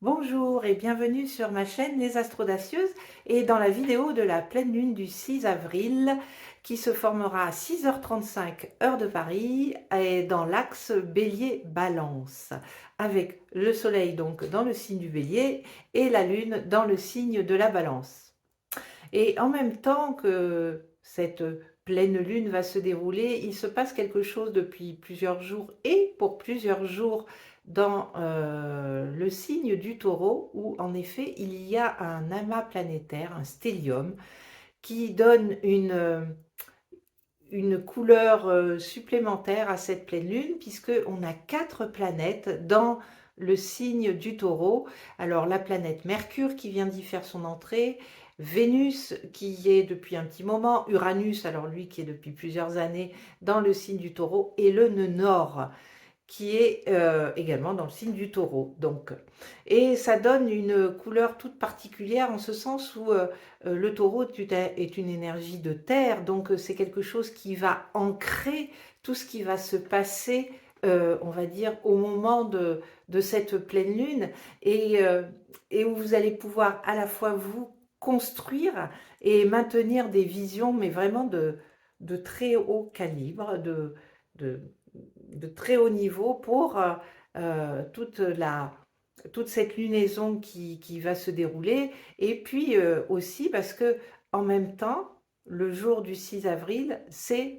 Bonjour et bienvenue sur ma chaîne Les Astrodacieuses et dans la vidéo de la pleine lune du 6 avril qui se formera à 6h35 heure de Paris et dans l'axe Bélier-Balance avec le soleil donc dans le signe du Bélier et la lune dans le signe de la Balance. Et en même temps que cette pleine lune va se dérouler, il se passe quelque chose depuis plusieurs jours et pour plusieurs jours dans le signe du Taureau où en effet il y a un amas planétaire, un stellium, qui donne une couleur supplémentaire à cette pleine lune puisque on a 4 planètes dans le signe du Taureau. Alors la planète Mercure qui vient d'y faire son entrée, Vénus qui y est depuis un petit moment, Uranus, alors lui qui est depuis plusieurs années dans le signe du Taureau, et le nœud nord qui est également dans le signe du Taureau. Donc, et ça donne une couleur toute particulière en ce sens où le Taureau est une énergie de terre, donc c'est quelque chose qui va ancrer tout ce qui va se passer, on va dire, au moment de cette pleine lune, et où vous allez pouvoir à la fois vous construire et maintenir des visions, mais vraiment de très haut calibre, de de très haut niveau pour toute cette lunaison qui va se dérouler. Et puis aussi parce que en même temps, le jour du 6 avril, c'est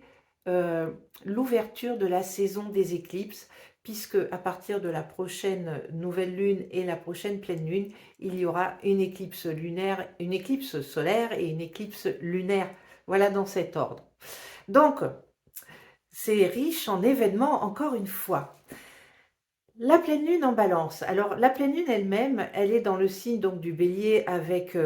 l'ouverture de la saison des éclipses, puisque à partir de la prochaine nouvelle lune et la prochaine pleine lune, il y aura une éclipse lunaire, une éclipse solaire et une éclipse lunaire. Voilà dans cet ordre. Donc, c'est riche en événements encore une fois. La pleine lune en balance. Alors la pleine lune elle-même, elle est dans le signe donc du bélier avec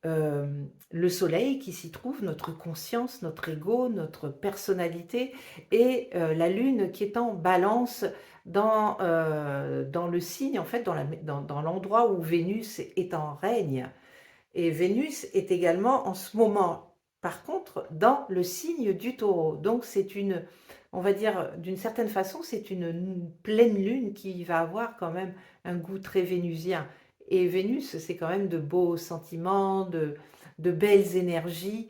le soleil qui s'y trouve, notre conscience, notre ego, notre personnalité, et la lune qui est en balance dans le signe, en fait dans l'endroit où Vénus est en règne. Et Vénus est également en ce moment, par contre, dans le signe du Taureau. Donc c'est on va dire, d'une certaine façon, c'est une pleine lune qui va avoir quand même un goût très vénusien. Et Vénus, c'est quand même de beaux sentiments, de belles énergies.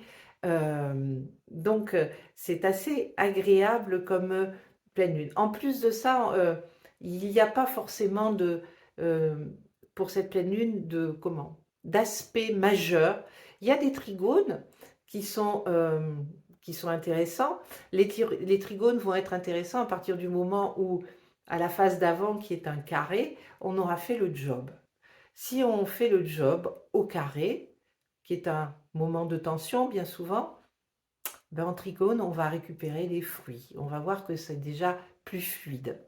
Donc c'est assez agréable comme pleine lune. En plus de ça, il n'y a pas forcément euh, pour cette pleine lune d'aspects majeurs. Il y a des trigones qui sont intéressants. Les trigones vont être intéressants à partir du moment où, à la phase d'avant, qui est un carré, on aura fait le job. Si on fait le job au carré, qui est un moment de tension bien souvent, ben en trigone, on va récupérer les fruits. On va voir que c'est déjà plus fluide.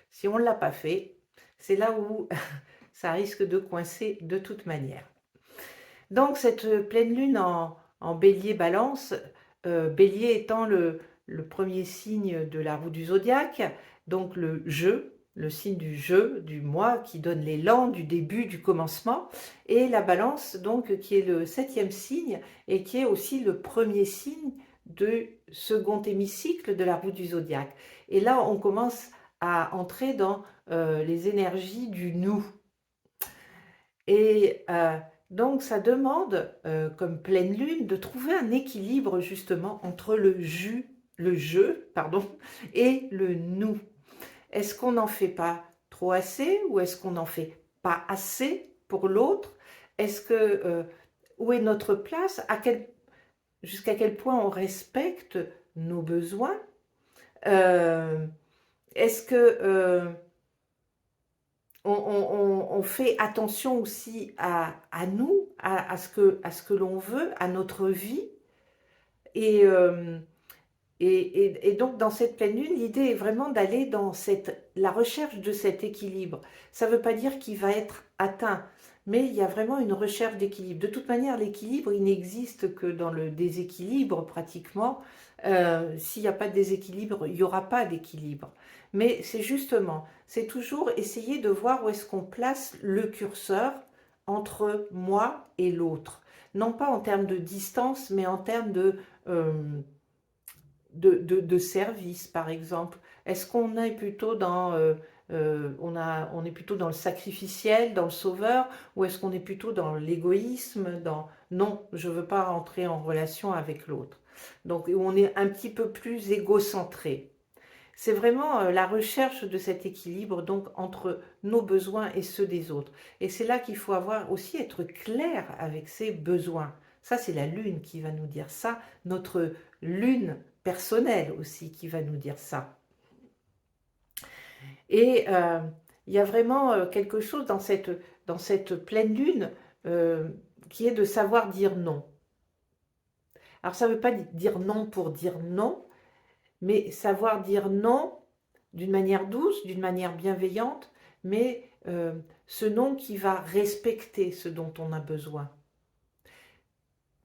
Si on ne l'a pas fait, c'est là où ça risque de coincer de toute manière. Donc cette pleine lune en bélier-balance, bélier étant le premier signe de la roue du zodiaque, donc le jeu, le signe du jeu, du moi, qui donne l'élan du début, du commencement, et la balance, donc, qui est le 7e signe, et qui est aussi le premier signe du second hémicycle de la roue du zodiaque. Et là, on commence à entrer dans les énergies du nous. Et donc, ça demande, comme pleine lune, de trouver un équilibre justement entre le jeu, pardon, et le nous. Est-ce qu'on n'en fait pas trop assez ou est-ce qu'on n'en fait pas assez pour l'autre? Est-ce que où est notre place? Jusqu'à quel point on respecte nos besoins? Est-ce que on fait attention aussi à nous, à ce que l'on veut, à notre vie. Et, et donc, dans cette pleine lune, l'idée est vraiment d'aller dans la recherche de cet équilibre. Ça ne veut pas dire qu'il va être atteint, mais il y a vraiment une recherche d'équilibre. De toute manière, l'équilibre, il n'existe que dans le déséquilibre pratiquement. S'il n'y a pas de déséquilibre, il n'y aura pas d'équilibre. Mais c'est toujours essayer de voir où est-ce qu'on place le curseur entre moi et l'autre. Non pas en termes de distance, mais en termes de service, par exemple. Est-ce qu'on est plutôt dans on est plutôt dans le sacrificiel, dans le sauveur, ou est-ce qu'on est plutôt dans l'égoïsme, dans non, je ne veux pas rentrer en relation avec l'autre. Donc on est un petit peu plus égocentré. C'est vraiment la recherche de cet équilibre donc entre nos besoins et ceux des autres. Et c'est là qu'il faut avoir aussi être clair avec ses besoins. Ça, c'est la lune qui va nous dire ça, notre lune personnelle aussi qui va nous dire ça. Et il y a vraiment quelque chose dans cette pleine lune euh, qui est de savoir dire non. Alors ça ne veut pas dire non pour dire non, mais savoir dire non d'une manière douce, d'une manière bienveillante, mais ce non qui va respecter ce dont on a besoin.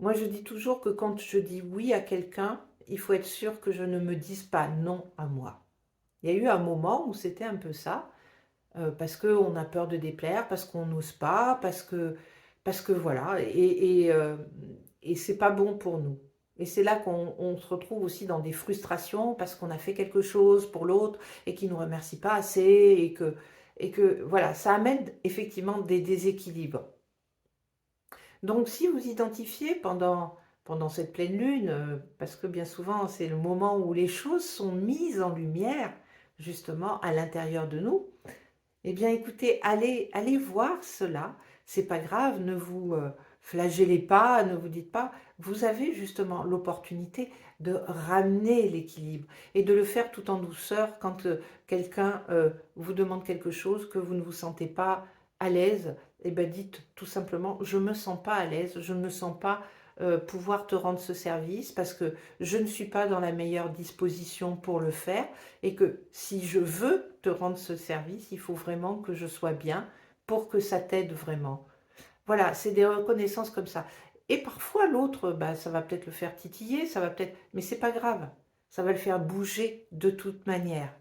Moi, je dis toujours que quand je dis oui à quelqu'un, il faut être sûr que je ne me dise pas non à moi. Il y a eu un moment où c'était un peu ça, parce qu'on a peur de déplaire, parce qu'on n'ose pas, parce que voilà, et c'est pas bon pour nous. Et c'est là qu'on se retrouve aussi dans des frustrations parce qu'on a fait quelque chose pour l'autre et qu'il ne nous remercie pas assez et que voilà, ça amène effectivement des déséquilibres. Donc si vous identifiez pendant cette pleine lune, parce que bien souvent c'est le moment où les choses sont mises en lumière, justement à l'intérieur de nous, eh bien, écoutez, allez voir cela. C'est pas grave, ne vous flagellez pas, ne vous dites pas. Vous avez justement l'opportunité de ramener l'équilibre et de le faire tout en douceur quand quelqu'un vous demande quelque chose que vous ne vous sentez pas à l'aise. Eh bien, dites tout simplement, je ne me sens pas à l'aise, je ne me sens pas pouvoir te rendre ce service parce que je ne suis pas dans la meilleure disposition pour le faire et que si je veux te rendre ce service, il faut vraiment que je sois bien pour que ça t'aide vraiment. Voilà, c'est des reconnaissances comme ça. Et parfois l'autre, bah, ça va peut-être le faire titiller, ça va peut-être, mais c'est pas grave, ça va le faire bouger de toute manière.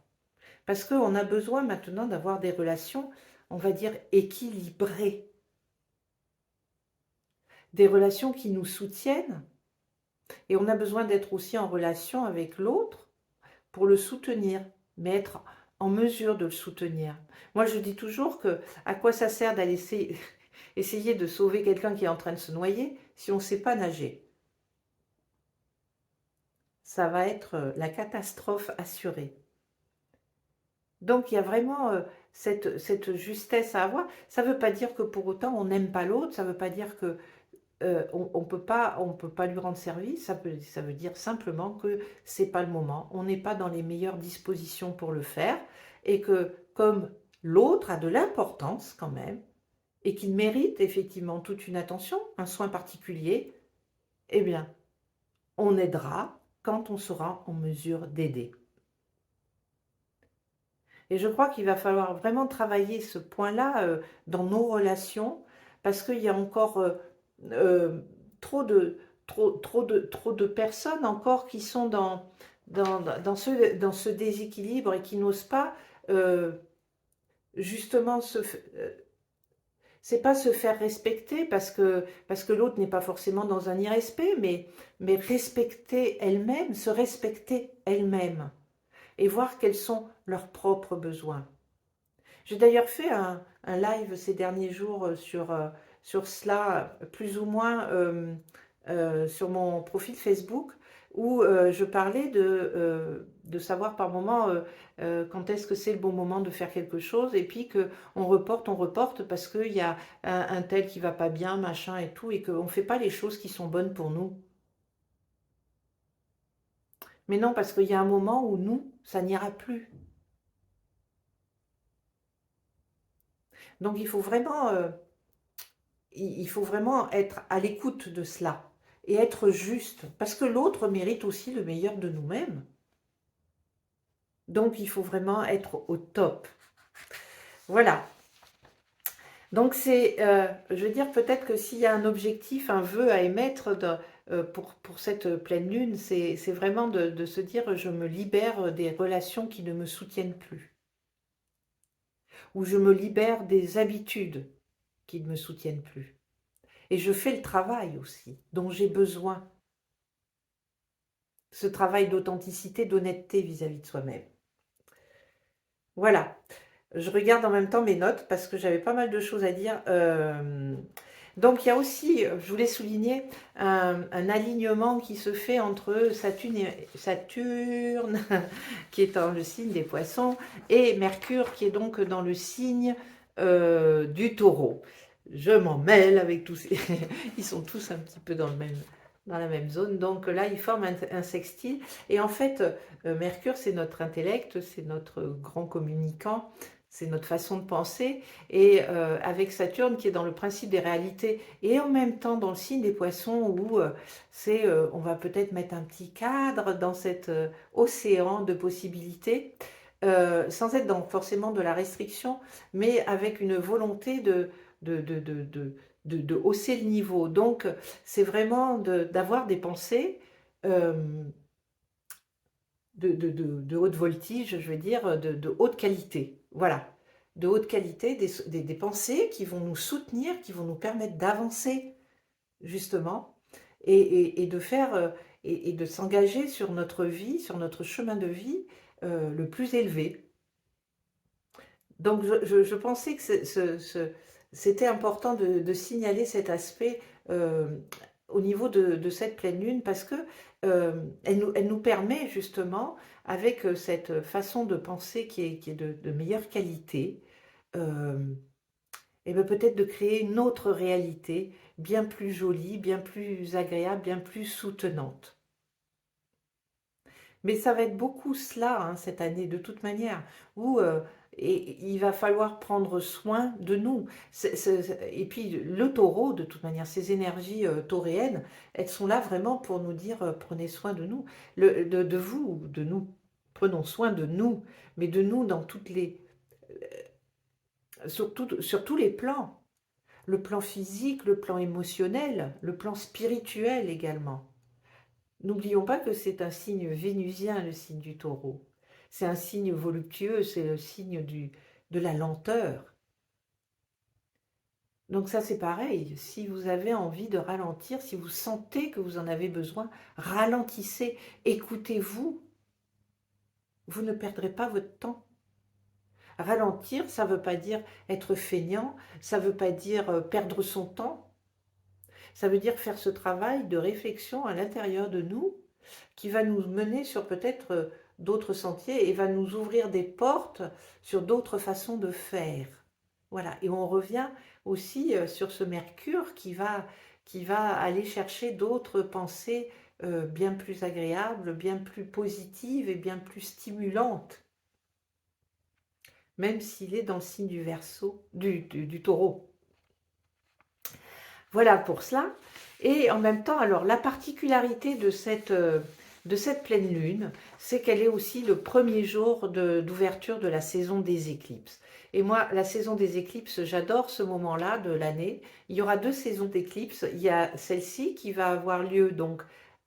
Parce qu'on a besoin maintenant d'avoir des relations, on va dire, équilibrées. Des relations qui nous soutiennent. Et on a besoin d'être aussi en relation avec l'autre pour le soutenir, mais être en mesure de le soutenir. Moi, je dis toujours que à quoi ça sert d'aller essayer de sauver quelqu'un qui est en train de se noyer si on ne sait pas nager? Ça va être la catastrophe assurée. Donc, il y a vraiment cette justesse à avoir. Ça ne veut pas dire que pour autant on n'aime pas l'autre, ça ne veut pas dire que on peut pas lui rendre service, ça veut dire simplement que c'est pas le moment, on n'est pas dans les meilleures dispositions pour le faire, et que comme l'autre a de l'importance quand même, et qu'il mérite effectivement toute une attention, un soin particulier, eh bien, on aidera quand on sera en mesure d'aider. Et je crois qu'il va falloir vraiment travailler ce point-là dans nos relations, parce qu'il y a encore euh, trop de, trop de personnes encore qui sont dans ce déséquilibre et qui n'osent pas euh, justement c'est pas se faire respecter parce que l'autre n'est pas forcément dans un irrespect, mais respecter elle-même, se respecter elle-même et voir quels sont leurs propres besoins. J'ai d'ailleurs fait un live ces derniers jours sur cela, plus ou moins sur mon profil Facebook, où je parlais de savoir par moment quand est-ce que c'est le bon moment de faire quelque chose, et puis qu'on on reporte parce qu'il y a un tel qui va pas bien, machin et tout, et qu'on ne fait pas les choses qui sont bonnes pour nous. Mais non, parce qu'il y a un moment où nous, ça n'ira plus. Donc il faut vraiment être à l'écoute de cela et être juste, parce que l'autre mérite aussi le meilleur de nous-mêmes. Donc il faut vraiment être au top. Voilà. Donc je veux dire, peut-être que s'il y a un objectif, un vœu à émettre pour cette pleine lune, c'est vraiment de se dire, je me libère des relations qui ne me soutiennent plus, ou je me libère des habitudes qui ne me soutiennent plus. Et je fais le travail aussi, dont j'ai besoin. Ce travail d'authenticité, d'honnêteté vis-à-vis de soi-même. Voilà. Je regarde en même temps mes notes parce que j'avais pas mal de choses à dire. Donc il y a aussi, je voulais souligner, un alignement qui se fait entre Saturne, qui est dans le signe des poissons, et Mercure, qui est donc dans le signe du taureau. Je m'en mêle avec tous ces... Ils sont tous un petit peu dans la même zone. Donc là, ils forment un sextile. Et en fait, Mercure, c'est notre intellect, c'est notre grand communicant, c'est notre façon de penser, et avec Saturne qui est dans le principe des réalités, et en même temps dans le signe des poissons où on va peut-être mettre un petit cadre dans cet océan de possibilités, sans être dans forcément de la restriction, mais avec une volonté de, de, de, de, de hausser le niveau. Donc c'est vraiment d'avoir des pensées euh, de haute voltige, je veux dire, de haute qualité. Voilà, de haute qualité, des pensées qui vont nous soutenir, qui vont nous permettre d'avancer, justement, et de faire, et de s'engager sur notre vie, sur notre chemin de vie le plus élevé. Donc, je pensais que c'était important de signaler cet aspect euh, au niveau de cette pleine lune parce que elle nous permet justement, avec cette façon de penser qui est de meilleure qualité, euh, et ben peut-être de créer une autre réalité bien plus jolie, bien plus agréable, bien plus soutenante. Mais ça va être beaucoup cela, hein, cette année, de toute manière, où et il va falloir prendre soin de nous. Et puis le taureau, de toute manière, ces énergies tauréennes, elles sont là vraiment pour nous dire prenez soin de nous, de vous, de nous. Prenons soin de nous, mais de nous dans toutes les, sur tous les plans. Le plan physique, le plan émotionnel, le plan spirituel également. N'oublions pas que c'est un signe vénusien, le signe du taureau. C'est un signe voluptueux, c'est le signe de la lenteur. Donc ça c'est pareil, si vous avez envie de ralentir, si vous sentez que vous en avez besoin, ralentissez, écoutez-vous, vous ne perdrez pas votre temps. Ralentir, ça ne veut pas dire être feignant, ça ne veut pas dire perdre son temps, ça veut dire faire ce travail de réflexion à l'intérieur de nous qui va nous mener sur peut-être d'autres sentiers et va nous ouvrir des portes sur d'autres façons de faire. Voilà, et on revient aussi sur ce Mercure qui va aller chercher d'autres pensées bien plus agréables, bien plus positives et bien plus stimulantes, même s'il est dans le signe du Verseau, du Taureau. Voilà pour cela. Et en même temps, alors la particularité de cette pleine lune, c'est qu'elle est aussi le premier jour d'ouverture de la saison des éclipses. Et moi, la saison des éclipses, j'adore ce moment-là de l'année. Il y aura deux saisons d'éclipses. Il y a celle-ci qui va avoir lieu, donc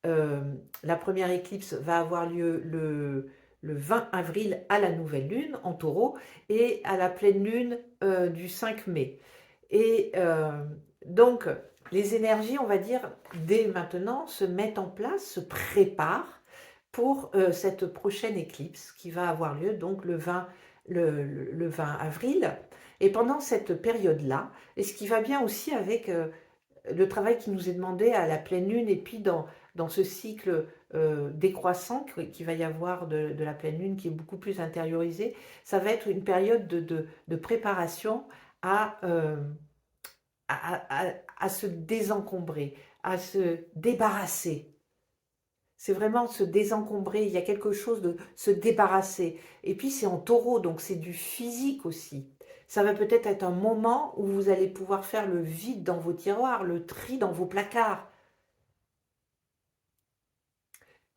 euh, la première éclipse va avoir lieu le 20 avril à la nouvelle lune en taureau et à la pleine lune du 5 mai. Et donc, les énergies, on va dire, dès maintenant, se mettent en place, se préparent pour cette prochaine éclipse qui va avoir lieu donc le 20 avril. Et pendant cette période-là, et ce qui va bien aussi avec le travail qui nous est demandé à la pleine lune et puis dans ce cycle décroissant qui va y avoir de la pleine lune qui est beaucoup plus intériorisé, ça va être une période de préparation à, à se désencombrer, à se débarrasser. C'est vraiment se désencombrer, il y a quelque chose de se débarrasser. Et puis c'est en taureau, donc c'est du physique aussi. Ça va peut-être être un moment où vous allez pouvoir faire le vide dans vos tiroirs, le tri dans vos placards.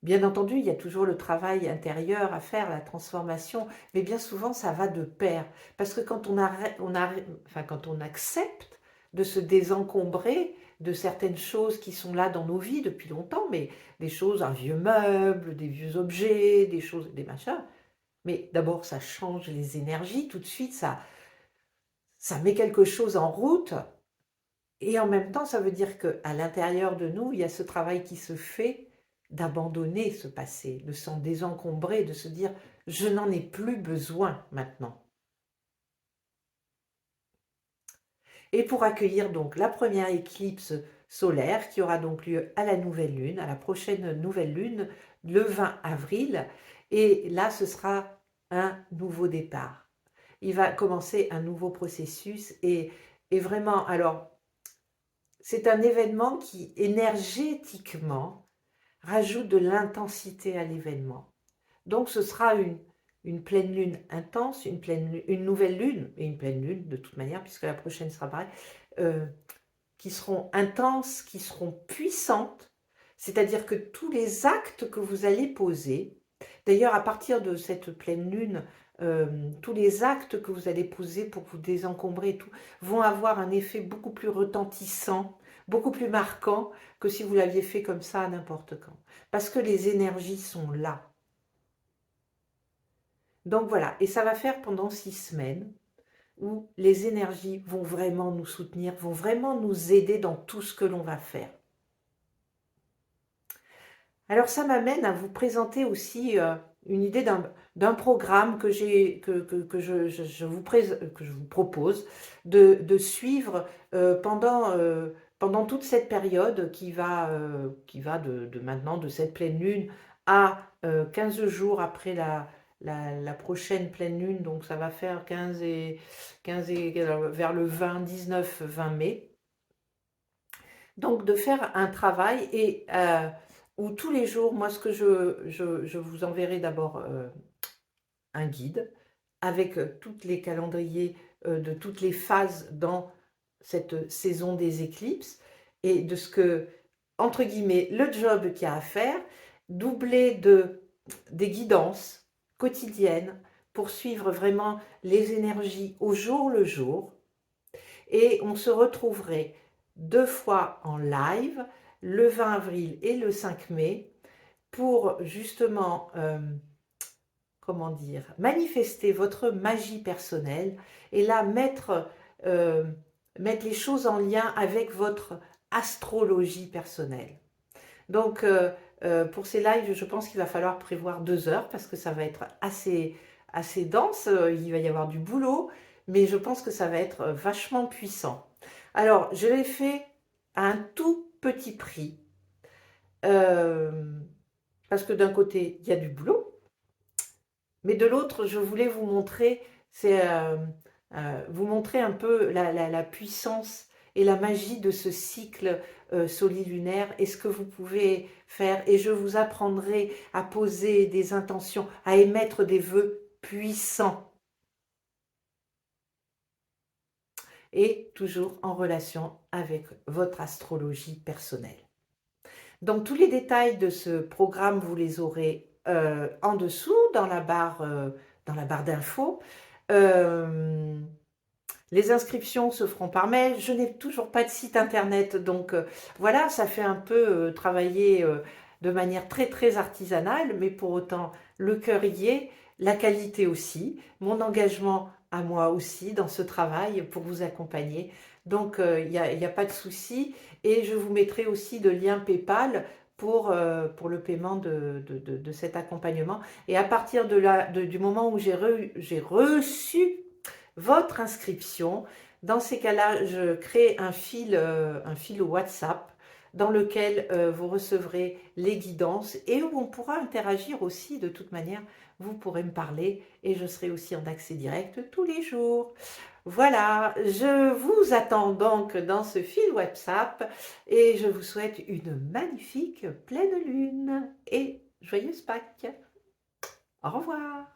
Bien entendu, il y a toujours le travail intérieur à faire, la transformation, mais bien souvent ça va de pair. Parce que quand quand on accepte de se désencombrer de certaines choses qui sont là dans nos vies depuis longtemps, mais des choses, un vieux meuble, des vieux objets, des choses, des machins, mais d'abord ça change les énergies, tout de suite ça met quelque chose en route, et en même temps ça veut dire qu'à l'intérieur de nous, il y a ce travail qui se fait d'abandonner ce passé, de s'en désencombrer, de se dire je n'en ai plus besoin maintenant. et pour accueillir donc la première éclipse solaire qui aura donc lieu à la nouvelle lune, à la prochaine nouvelle lune, le 20 avril. Et là, ce sera un nouveau départ. Il va commencer un nouveau processus et vraiment, alors, c'est un événement qui énergétiquement rajoute de l'intensité à l'événement. Donc ce sera une pleine lune intense, une nouvelle lune, et une pleine lune de toute manière, puisque la prochaine sera pareille, qui seront intenses, qui seront puissantes, c'est-à-dire que tous les actes que vous allez poser, d'ailleurs à partir de cette pleine lune, tous les actes que vous allez poser pour vous désencombrer et tout, vont avoir un effet beaucoup plus retentissant, beaucoup plus marquant que si vous l'aviez fait comme ça à n'importe quand. Parce que les énergies sont là. Donc voilà, et ça va faire pendant 6 semaines où les énergies vont vraiment nous soutenir, vont vraiment nous aider dans tout ce que l'on va faire. Alors ça m'amène à vous présenter aussi une idée d'un programme que je vous propose de suivre pendant toute cette période qui va de maintenant, de cette pleine lune à 15 jours après la prochaine pleine lune, donc ça va faire 15 vers le 20, 19, 20 mai. Donc de faire un travail et où tous les jours, moi ce que je vous enverrai d'abord un guide avec tous les calendriers de toutes les phases dans cette saison des éclipses et de ce que, entre guillemets, le job qu'il y a à faire, doublé des guidances quotidiennes pour suivre vraiment les énergies au jour le jour. Et on se retrouverait 2 fois en live, le 20 avril et le 5 mai, pour justement, comment dire, manifester votre magie personnelle et là mettre les choses en lien avec votre astrologie personnelle. Donc pour ces lives, je pense qu'il va falloir prévoir 2 heures parce que ça va être assez dense, il va y avoir du boulot, mais je pense que ça va être vachement puissant. Alors, je l'ai fait à un tout petit prix, parce que d'un côté, il y a du boulot, mais de l'autre, je voulais vous montrer, vous montrer un peu la puissance et la magie de ce cycle solilunaire et ce que vous pouvez faire. Et je vous apprendrai à poser des intentions, à émettre des vœux puissants. Et toujours en relation avec votre astrologie personnelle. Donc tous les détails de ce programme, vous les aurez en dessous dans la barre d'infos. Les inscriptions se feront par mail. Je n'ai toujours pas de site internet, donc voilà, ça fait un peu travailler de manière très très artisanale, mais pour autant le cœur y est, la qualité aussi, mon engagement à moi aussi dans ce travail pour vous accompagner. Donc il n'y a pas de souci et je vous mettrai aussi de lien PayPal pour le paiement de cet accompagnement. Et à partir du moment où j'ai reçu votre inscription, dans ces cas-là, je crée un fil WhatsApp dans lequel vous recevrez les guidances et où on pourra interagir aussi de toute manière. Vous pourrez me parler et je serai aussi en accès direct tous les jours. Voilà, je vous attends donc dans ce fil WhatsApp et je vous souhaite une magnifique pleine lune et joyeuse Pâques. Au revoir.